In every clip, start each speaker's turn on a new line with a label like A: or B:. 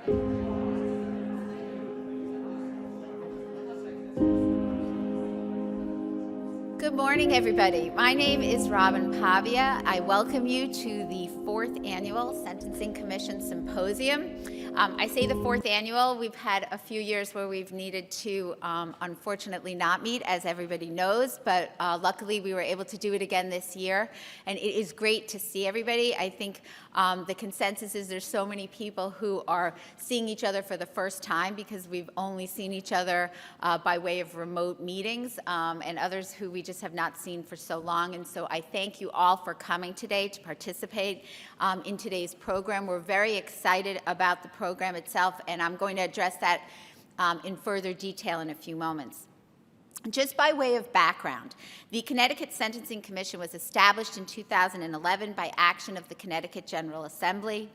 A: Good morning, everybody. My name is Robin Pavia. I welcome you to the 4th Annual Sentencing Commission Symposium. I say the 4th Annual. We've had a few years where we've needed to, unfortunately, not meet, as everybody knows, but luckily we were able to do it again this year, and it is great to see everybody. I think the consensus is there's so many people who are seeing each other for the first time because we've only seen each other by way of remote meetings, and others who we just have not seen for so long. And so I thank you all for coming today to participate in today's program. We're very excited about the program itself, and I'm going to address that in further detail in a few moments. Just by way of background, the Connecticut Sentencing Commission was established in 2011 by action of the Connecticut General Assembly.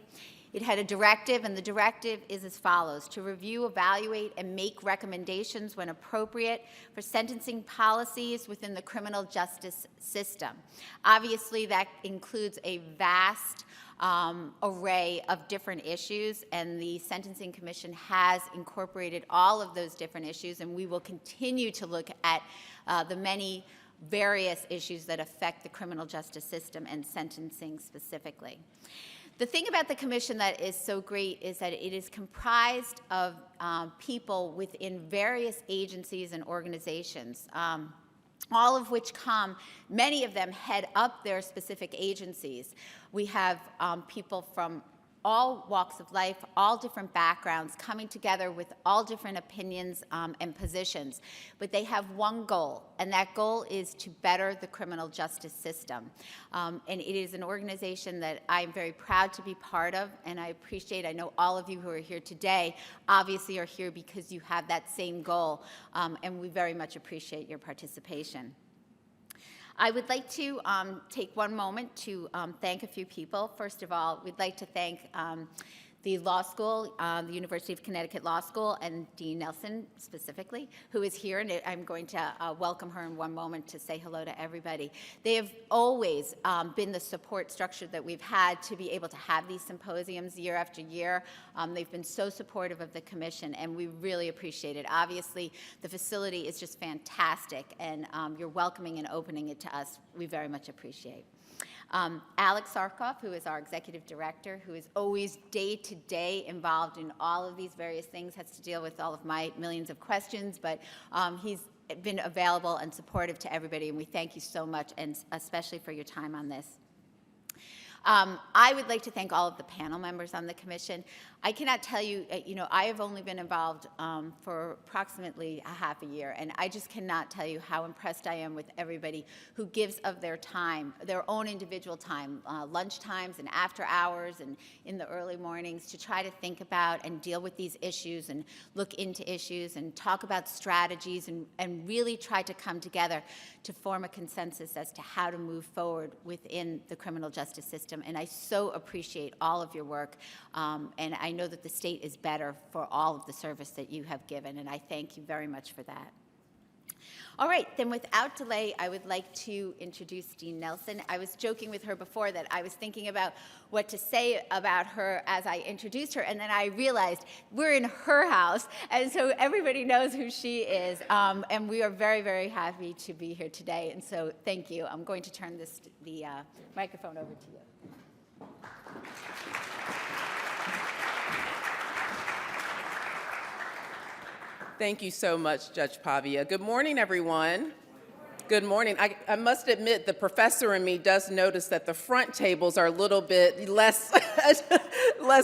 A: It had a directive, and the directive is as follows: to review, evaluate, and make recommendations when appropriate for sentencing policies within the criminal justice system. Obviously, that includes a vast array of different issues, and the Sentencing Commission has incorporated all of those different issues, and we will continue to look at the many various issues that affect the criminal justice system and sentencing specifically. The thing about the commission that is so great is that it is comprised of people within various agencies and organizations, all of which many of them head up their specific agencies. We have people from all walks of life, all different backgrounds, coming together with all different opinions and positions. But they have one goal, and that goal is to better the criminal justice system. And it is an organization that I'm very proud to be part of, and I know all of you who are here today obviously are here because you have that same goal, and we very much appreciate your participation. I would like to take one moment to thank a few people. First of all, we'd like to thank the law school, the University of Connecticut Law School, and Dean Nelson specifically, who is here, and I'm going to welcome her in one moment to say hello to everybody. They have always been the support structure that we've had to be able to have these symposiums year after year. They've been so supportive of the commission, and we really appreciate it. Obviously, the facility is just fantastic, and you're welcoming and opening it to us. We very much appreciate. Alex Sarkoff, who is our executive director, who is always day-to-day involved in all of these various things, has to deal with all of my millions of questions, but he's been available and supportive to everybody, and we thank you so much, and especially for your time on this. I would like to thank all of the panel members on the commission. I cannot tell you, I have only been involved for approximately a half a year, and I just cannot tell you how impressed I am with everybody who gives of their time, their own individual time, lunch times and after hours and in the early mornings, to try to think about and deal with these issues and look into issues and talk about strategies and really try to come together to form a consensus as to how to move forward within the criminal justice system. And I so appreciate all of your work, and I know that the state is better for all of the service that you have given, and I thank you very much for that. All right, then without delay, I would like to introduce Dean Nelson. I was joking with her before that I was thinking about what to say about her as I introduced her, and then I realized we're in her house, and so everybody knows who she is, and we are very, very happy to be here today, and so thank you. I'm going to turn the microphone over to you.
B: Thank you so much, Judge Pavia. Good morning, everyone. Good morning. I must admit, the professor in me does notice that the front tables are a little bit less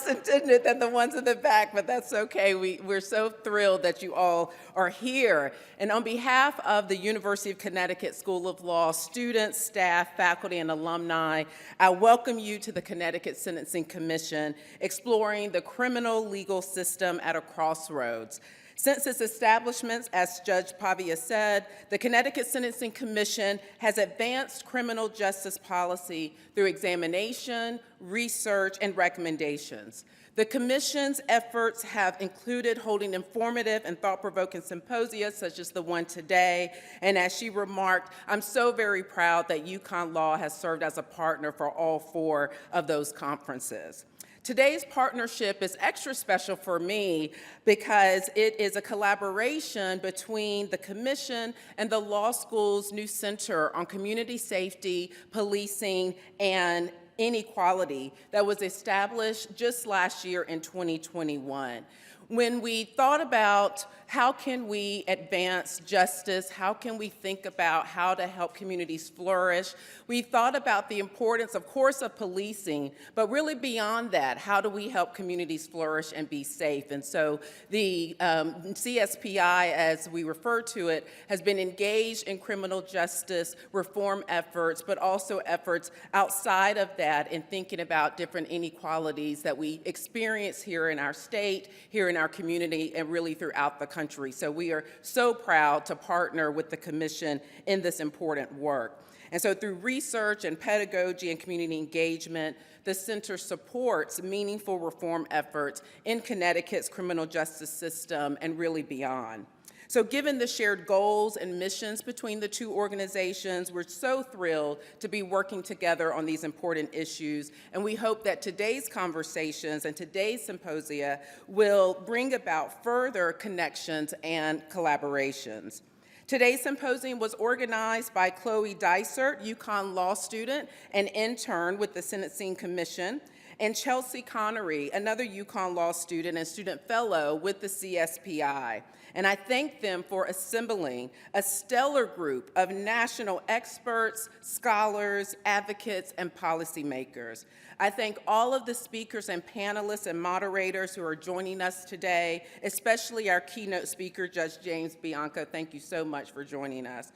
B: attended than the ones in the back, but that's okay. We're so thrilled that you all are here. And on behalf of the University of Connecticut School of Law students, staff, faculty, and alumni, I welcome you to the Connecticut Sentencing Commission, exploring the criminal legal system at a crossroads. Since its establishment, as Judge Pavia said, the Connecticut Sentencing Commission has advanced criminal justice policy through examination, research, and recommendations. The Commission's efforts have included holding informative and thought-provoking symposia such as the one today, and as she remarked, I'm so very proud that UConn Law has served as a partner for all 4 of those conferences. Today's partnership is extra special for me because it is a collaboration between the Commission and the law school's new Center on Community Safety, Policing, and Inequality that was established just last year in 2021. When we thought about how can we advance justice, how can we think about how to help communities flourish, we thought about the importance, of course, of policing, but really beyond that, how do we help communities flourish and be safe? And so the CSPI, as we refer to it, has been engaged in criminal justice reform efforts, but also efforts outside of that in thinking about different inequalities that we experience here in our state, here in our community, and really throughout the country. So we are so proud to partner with the Commission in this important work. And so through research and pedagogy and community engagement, the Center supports meaningful reform efforts in Connecticut's criminal justice system and really beyond. So given the shared goals and missions between the two organizations, we're so thrilled to be working together on these important issues, and we hope that today's conversations and today's symposia will bring about further connections and collaborations. Today's symposium was organized by Chloe Dysert, UConn law student and intern with the Sentencing Commission, and Chelsea Connery, another UConn law student and student fellow with the CSPI. And I thank them for assembling a stellar group of national experts, scholars, advocates, and policymakers. I thank all of the speakers and panelists and moderators who are joining us today, especially our keynote speaker, Judge James Bianco. Thank you so much for joining us.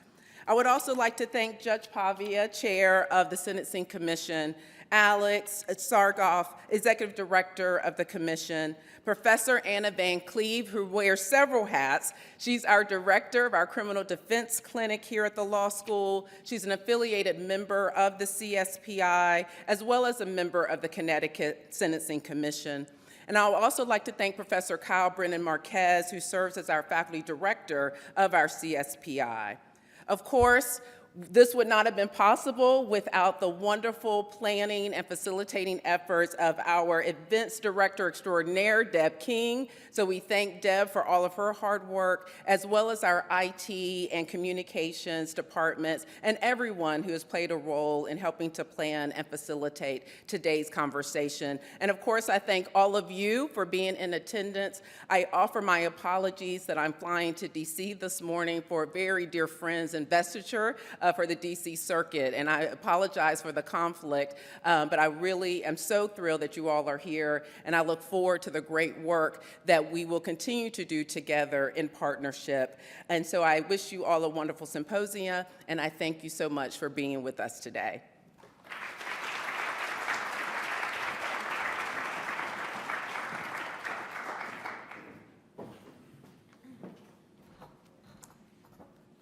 B: I would also like to thank Judge Pavia, Chair of the Sentencing Commission, Alex Sargoff, Executive Director of the Commission, Professor Anna Van Cleve, who wears several hats. She's our Director of our Criminal Defense Clinic here at the law school. She's an affiliated member of the CSPI, as well as a member of the Connecticut Sentencing Commission. And I would also like to thank Professor Kyle Brennan Marquez, who serves as our Faculty Director of our CSPI. Of course, this would not have been possible without the wonderful planning and facilitating efforts of our events director extraordinaire, Deb King. So we thank Deb for all of her hard work, as well as our IT and communications departments and everyone who has played a role in helping to plan and facilitate today's conversation. And of course, I thank all of you for being in attendance. I offer my apologies that I'm flying to DC this morning for a very dear friend's investiture for the DC Circuit, and I apologize for the conflict, but I really am so thrilled that you all are here, and I look forward to the great work that we will continue to do together in partnership. And so I wish you all a wonderful symposia, and I thank you so much for being with us today.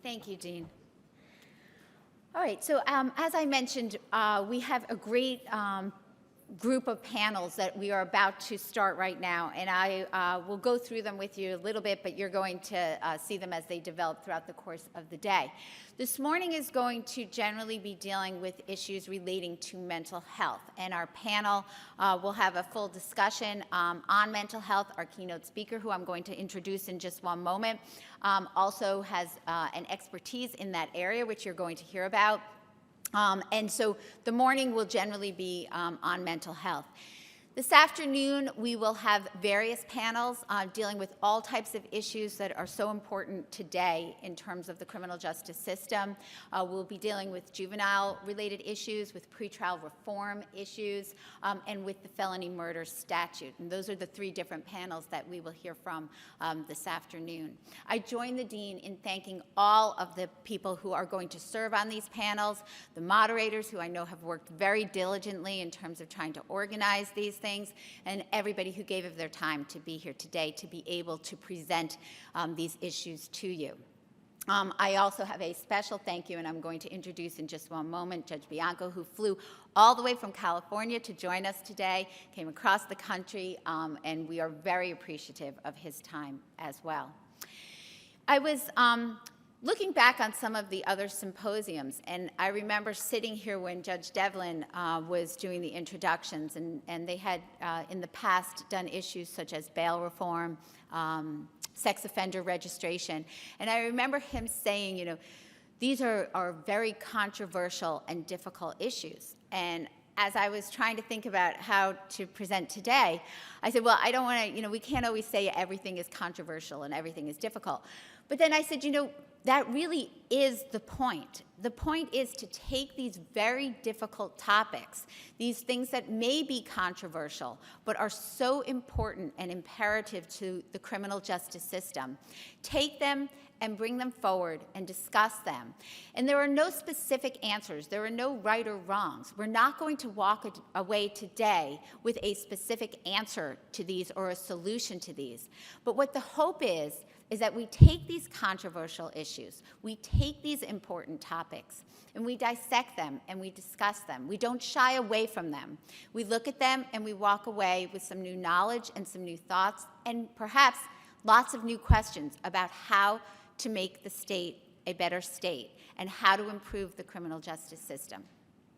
A: Thank you, Dean. All right, so as I mentioned, we have a great group of panels that we are about to start right now, and I will go through them with you a little bit, but you're going to see them as they develop throughout the course of the day. This morning is going to generally be dealing with issues relating to mental health, and our panel will have a full discussion on mental health. Our keynote speaker, who I'm going to introduce in just one moment, also has an expertise in that area, which you're going to hear about. And so the morning will generally be on mental health. This afternoon, we will have various panels dealing with all types of issues that are so important today in terms of the criminal justice system. We'll be dealing with juvenile-related issues, with pretrial reform issues, and with the felony murder statute. And those are the three different panels that we will hear from this afternoon. I join the dean in thanking all of the people who are going to serve on these panels, the moderators, who I know have worked very diligently in terms of trying to organize these things, and everybody who gave of their time to be here today to be able to present these issues to you. I also have a special thank you, and I'm going to introduce in just one moment Judge Bianco, who flew all the way from California to join us today, came across the country, and we are very appreciative of his time as well. I was looking back on some of the other symposiums, and I remember sitting here when Judge Devlin was doing the introductions, and they had in the past done issues such as bail reform, sex offender registration, and I remember him saying, these are very controversial and difficult issues. And as I was trying to think about how to present today, I said, well, I don't want to, we can't always say everything is controversial and everything is difficult. But then I said, that really is the point. The point is to take these very difficult topics, these things that may be controversial, but are so important and imperative to the criminal justice system, take them and bring them forward and discuss them. And there are no specific answers. There are no right or wrongs. We're not going to walk away today with a specific answer to these or a solution to these. But what the hope is that we take these controversial issues, we take these important topics, and we dissect them and we discuss them. We don't shy away from them. We look at them and we walk away with some new knowledge and some new thoughts and perhaps lots of new questions about how to make the state a better state and how to improve the criminal justice system.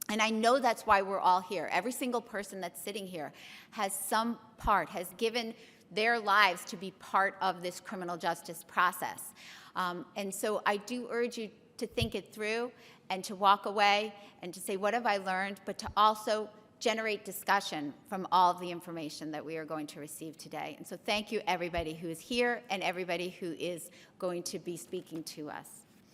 A: And I know that's why we're all here. Every single person that's sitting here has some part, has given their lives to be part of this criminal justice process. And so I do urge you to think it through and to walk away and to say, what have I learned? But to also generate discussion from all of the information that we are going to receive today. And so thank you, everybody who is here and everybody who is going to be speaking to us.